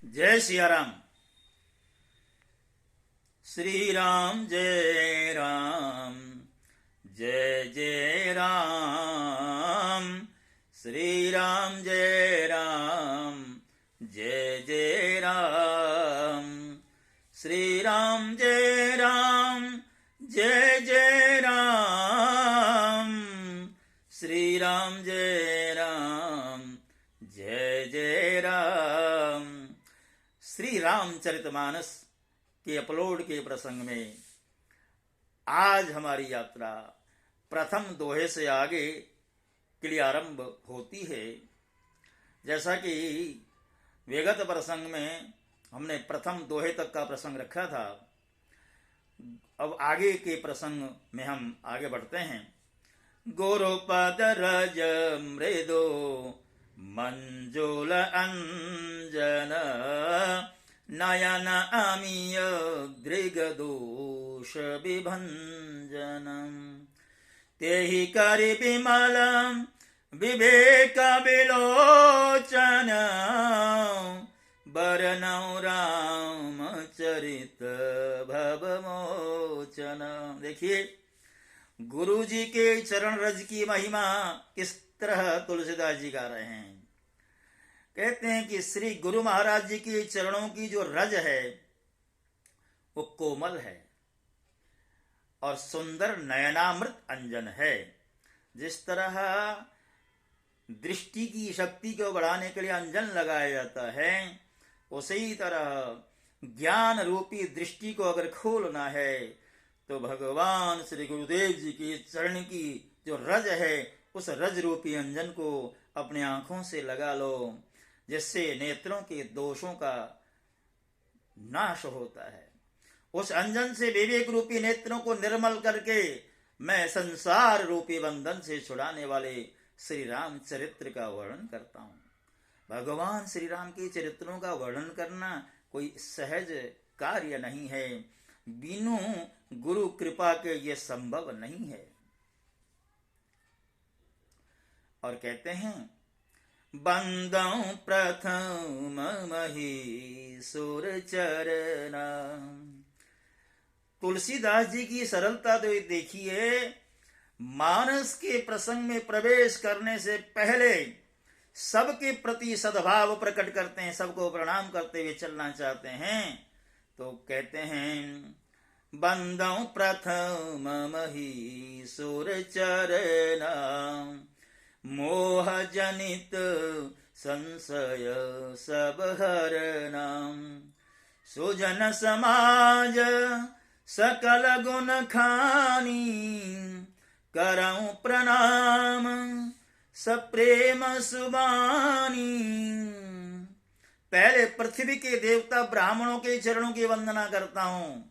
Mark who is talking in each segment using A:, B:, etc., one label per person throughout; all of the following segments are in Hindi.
A: जय सिया राम। श्री राम जय राम, जय जय राम। श्री राम जय राम, जय जय राम। श्री राम जय राम, जय जय राम। श्री राम जय राम, जय जय राम। श्री रामचरितमानस के अपलोड के प्रसंग में आज हमारी यात्रा प्रथम दोहे से आगे के लिए आरंभ होती है। जैसा कि विगत प्रसंग में हमने प्रथम दोहे तक का प्रसंग रखा था, अब आगे के प्रसंग में हम आगे बढ़ते हैं। गुरुपद रज मृदो मंजुल अंजन, नयन अमीय दृगदोष विभंजनम। तेहि करि विमल विवेक विलोचन, बरनौ रामचरित भवमोचन। देखिए, गुरु जी के चरण रज की महिमा किस तरह तुलसीदास जी गा रहे हैं। कहते हैं कि श्री गुरु महाराज जी के चरणों की जो रज है वो कोमल है और सुंदर नयनामृत अंजन है। जिस तरह दृष्टि की शक्ति को बढ़ाने के लिए अंजन लगाया जाता है, उसी तरह ज्ञान रूपी दृष्टि को अगर खोलना है तो भगवान श्री गुरुदेव जी के चरण की जो रज है, उस रज रूपी अंजन को अपने आंखों से लगा लो, जिससे नेत्रों के दोषों का नाश होता है। उस अंजन से विवेक रूपी नेत्रों को निर्मल करके मैं संसार रूपी बंधन से छुड़ाने वाले श्री राम चरित्र का वर्णन करता हूँ। भगवान श्री राम के चरित्रों का वर्णन करना कोई सहज कार्य नहीं है, बिनु गुरु कृपा के ये संभव नहीं है। और कहते हैं, बंदौ प्रथम महीसुर चरना। तुलसीदास जी की सरलता तो देखिए, मानस के प्रसंग में प्रवेश करने से पहले सबके प्रति सद्भाव प्रकट करते हैं, सबको प्रणाम करते हुए चलना चाहते हैं। तो कहते हैं, बंदौ प्रथम महीसुर चरना, मोह जनित संशय सब हरनाम। सुजन समाज सकल गुण खानी, करऊं प्रणाम सप्रेम सुबानी। पहले पृथ्वी के देवता ब्राह्मणों के चरणों की वंदना करता हूं।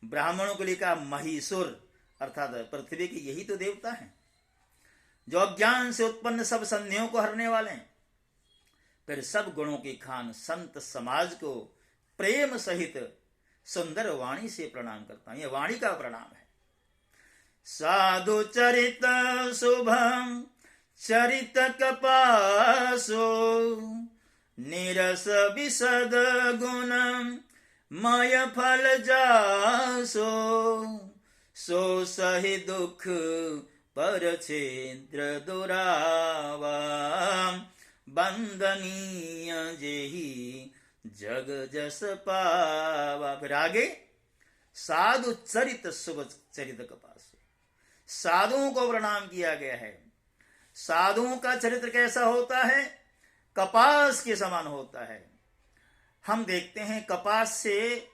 A: ब्राह्मणों के लिए कहा महीसुर, अर्थात पृथ्वी के यही तो देवता हैं जो अज्ञान से उत्पन्न सब संदेहों को हरने वाले हैं। फिर सब गुणों की खान संत समाज को प्रेम सहित सुंदर वाणी से प्रणाम करता हूं। यह वाणी का प्रणाम है। साधु चरित शुभम चरित कपासो, निरस विशद गुण मय फल जासो। सो सहि दुख पर छेद्र दुरावा, बंदनीय जेहि जग जस पावा। फिर आगे, साधु चरित शुभ चरित कपास। साधुओं को प्रणाम किया गया है। साधुओं का चरित्र कैसा होता है? कपास के समान होता है। हम देखते हैं, कपास से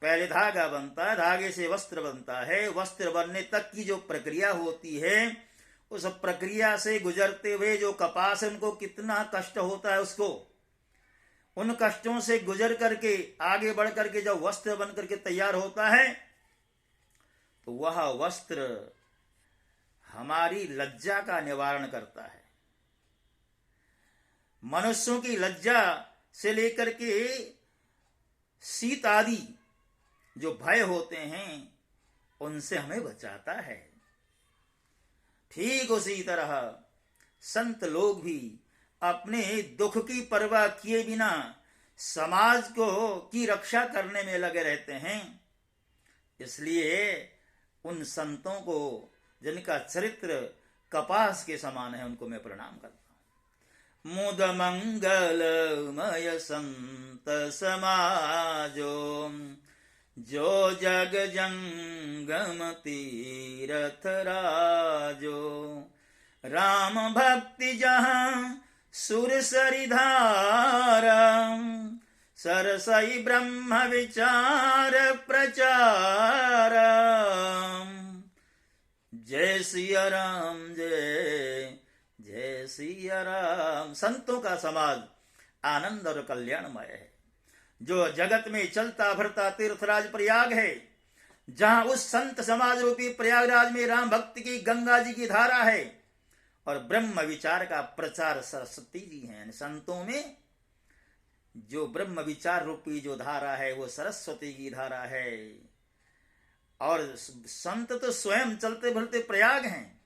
A: पहले धागा बनता है, धागे से वस्त्र बनता है। वस्त्र बनने तक की जो प्रक्रिया होती है, उस प्रक्रिया से गुजरते हुए जो कपास है, उनको कितना कष्ट होता है, उसको उन कष्टों से गुजर करके आगे बढ़ करके जब वस्त्र बन करके तैयार होता है, तो वह वस्त्र हमारी लज्जा का निवारण करता है। मनुष्यों की लज्जा से लेकर के शीत आदि जो भय होते हैं, उनसे हमें बचाता है। ठीक उसी तरह संत लोग भी अपने दुख की परवाह किए बिना समाज को की रक्षा करने में लगे रहते हैं। इसलिए उन संतों को जिनका चरित्र कपास के समान है, उनको मैं प्रणाम करता हूं। मुद मंगलमय संत समाजो, जो जग जंगम तीरथ राजो। राम भक्ति जहाँ सुर सरिधारा, सरसई ब्रह्म विचार प्रचार। जय सिया राम, जय जय सिया राम। संतों का समाज आनंद और कल्याणमय है, जो जगत में चलता भरता तीर्थराज प्रयाग है, जहां उस संत समाज रूपी प्रयागराज में राम भक्ति की गंगा जी की धारा है और ब्रह्म विचार का प्रचार सरस्वती जी हैं। संतों में जो ब्रह्म विचार रूपी जो धारा है वो सरस्वती की धारा है, और संत तो स्वयं चलते भरते प्रयाग हैं।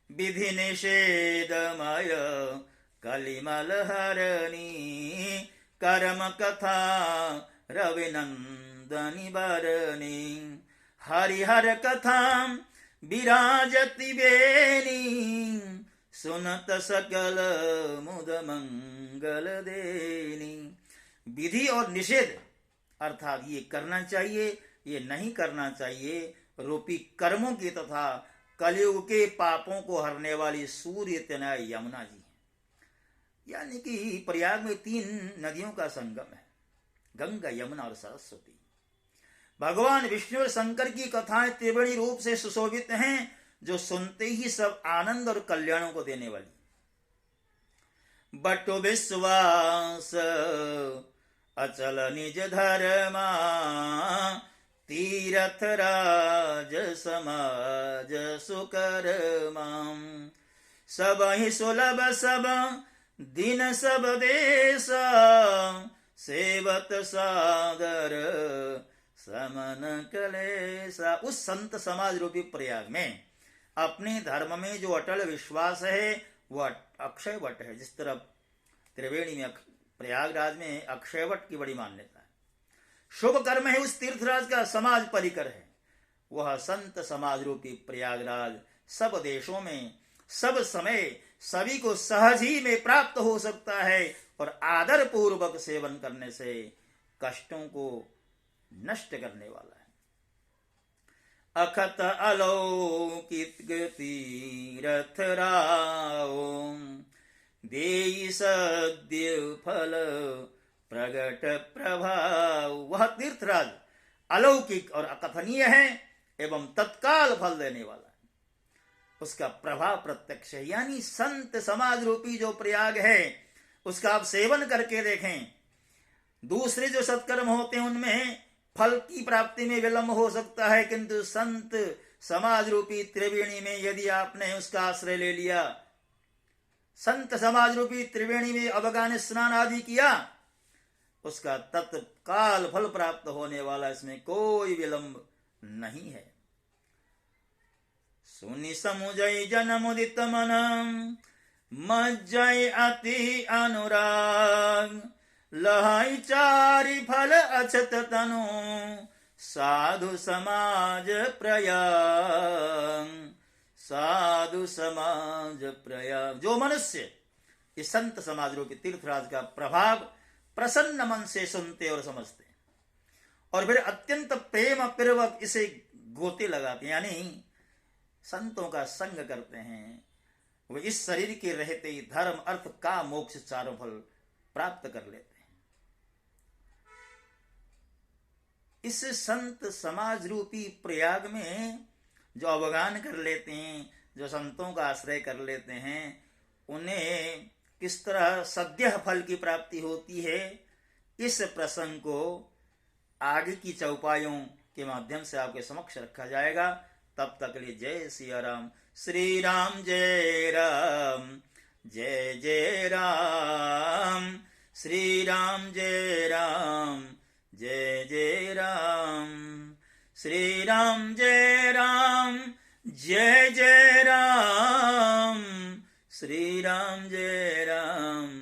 A: विधि निषेधमय कलिमल हरणी, कर्म कथा रविनंदनी बरनी। हरिहर कथा विराजति बेनी, सुनत सकल मुद मंगल देनी। विधि और निषेध अर्थात ये करना चाहिए, ये नहीं करना चाहिए रूपी कर्मों की तथा कलयुग के पापों को हरने वाली सूर्य तना यमुना जी है। यानी कि प्रयाग में 3 नदियों का संगम है, गंगा, यमुना और सरस्वती। भगवान विष्णु और शंकर की कथाएं त्रिवेणी रूप से सुशोभित हैं, जो सुनते ही सब आनंद और कल्याणों को देने वाली। बटु विश्वास अचल निज धर्मा, तीरथ राज समाज सुकर्मा। सब ही सुलभ सब दिन सब देशा, सेवत सादर समन कलेसा। उस संत समाज रूपी प्रयाग में अपने धर्म में जो अटल विश्वास है वह अक्षय वट है। जिस तरह त्रिवेणी में प्रयागराज में अक्षय वट की बड़ी मान्यता है। शुभ कर्म है उस तीर्थराज का समाज परिकर है। वह संत समाज रूपी प्रयागराज सब देशों में सब समय सभी को सहज ही में प्राप्त हो सकता है, और आदर पूर्वक सेवन करने से कष्टों को नष्ट करने वाला है। अखत अलौकिक तीरथ राओ, देई सद्य फल प्रगट प्रभाव। वह तीर्थराज अलौकिक और अकथनीय है एवं तत्काल फल देने वाला है। उसका प्रभाव प्रत्यक्ष है। यानी संत समाज रूपी जो प्रयाग है उसका आप सेवन करके देखें। दूसरे जो सत्कर्म होते हैं उनमें फल की प्राप्ति में विलंब हो सकता है, किंतु संत समाज रूपी त्रिवेणी में यदि आपने उसका आश्रय ले लिया, संत समाज रूपी त्रिवेणी में अवगान स्नान आदि किया, उसका तत्काल फल प्राप्त होने वाला, इसमें कोई विलंब नहीं है। सुनि समुजय जन मुदित मनम, मज्जय अति अनुराग। लहाई चारि फल अछत तनु, साधु समाज प्रयाग। साधु समाज प्रयाग। जो मनुष्य इस संत समाज रूपी तीर्थराज का प्रभाव प्रसन्न मन से सुनते और समझते और फिर अत्यंत प्रेम पूर्वक इसे गोते लगाते, यानी संतों का संग करते हैं, वे इस शरीर के रहते ही धर्म अर्थ का मोक्ष चारों फल प्राप्त कर लेते हैं। इस संत समाज रूपी प्रयाग में जो अवगान कर लेते हैं, जो संतों का आश्रय कर लेते हैं, उन्हें किस तरह सद्य फल की प्राप्ति होती है, इस प्रसंग को आगे की चौपाइयों के माध्यम से आपके समक्ष रखा जाएगा। तब तक लिए जय सिया राम। श्री राम जय राम, जय जय राम। श्री राम जय राम, जय जय राम। श्री राम जय राम, जय जय राम। श्री राम जय राम,